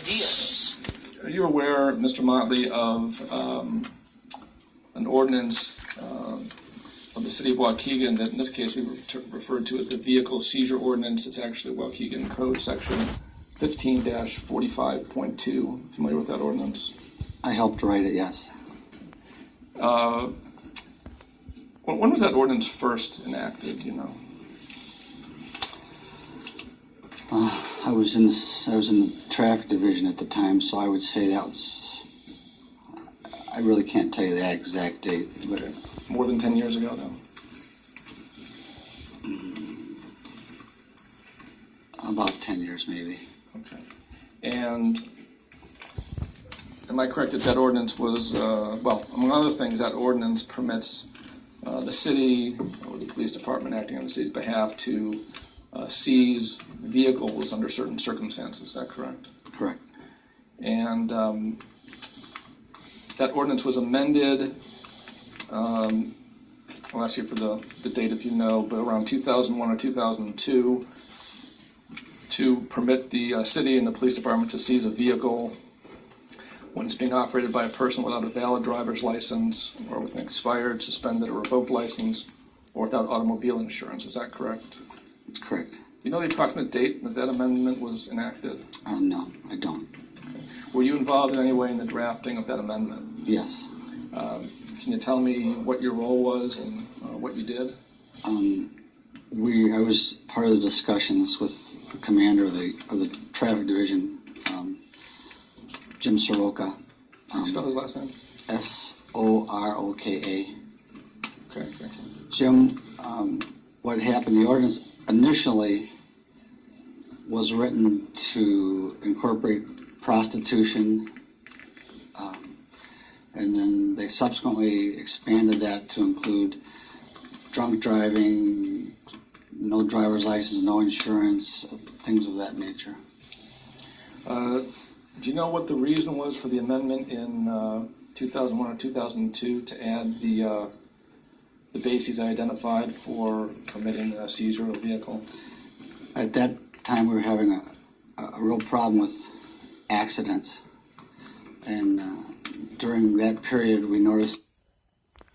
idea. Are you aware, Mr. Motley, of an ordinance of the city of Waukegan that in this case we referred to as the vehicle seizure ordinance? It's actually Waukegan Code section 15-45.2. Familiar with that ordinance? I helped write it, yes. When was that ordinance first enacted, do you know? I was in the traffic division at the time, so I would say that was. I really can't tell you the exact date, but More than 10 years ago now? About 10 years, maybe. Okay. And am I correct that that ordinance was, well, among other things, that ordinance permits the city or the police department acting on the city's behalf to seize vehicles under certain circumstances. Is that correct? Correct. And that ordinance was amended, I'll ask you for the date if you know, but around 2001 or 2002 to permit the city and the police department to seize a vehicle when it's being operated by a person without a valid driver's license or with an expired, suspended, or revoked license or without automobile insurance. Is that correct? Correct. Do you know the approximate date that that amendment was enacted? No, I don't. Okay. Were you involved in any way in the drafting of that amendment? Yes. Can you tell me what your role was and what you did? I was part of the discussions with the commander of the traffic division, Jim Soroka. Can you spell his last name? Soroka. Okay, thank you. Jim, what happened, the ordinance initially was written to incorporate prostitution, and then they subsequently expanded that to include drunk driving, no driver's license, no insurance, things of that nature. Do you know what the reason was for the amendment in 2001 or 2002 to add the bases identified for committing a seizure of a vehicle? At that time, we were having a real problem with accidents, and during that period, we noticed